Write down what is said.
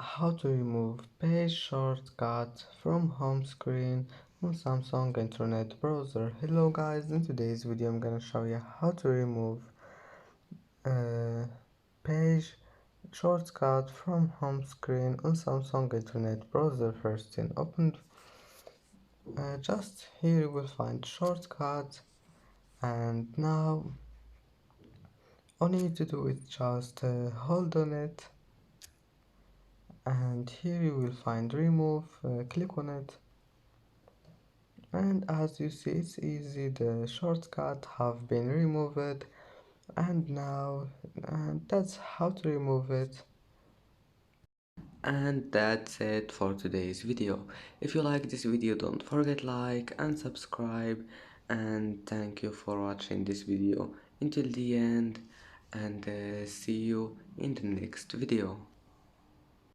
How to remove page shortcut from home screen on Samsung Internet Browser. Hello guys, in today's video I'm gonna show you how to remove uh, page shortcut from home screen on Samsung Internet Browser. First thing, open just here you will find shortcut, and now all you need to do is just hold on it, and here you will find remove, click on it, and as you see it's easy, the shortcut have been removed, and now that's how to remove it. And that's it for today's video. If you like this video, don't forget like and subscribe, and thank you for watching this video until the end, and see you in the next video.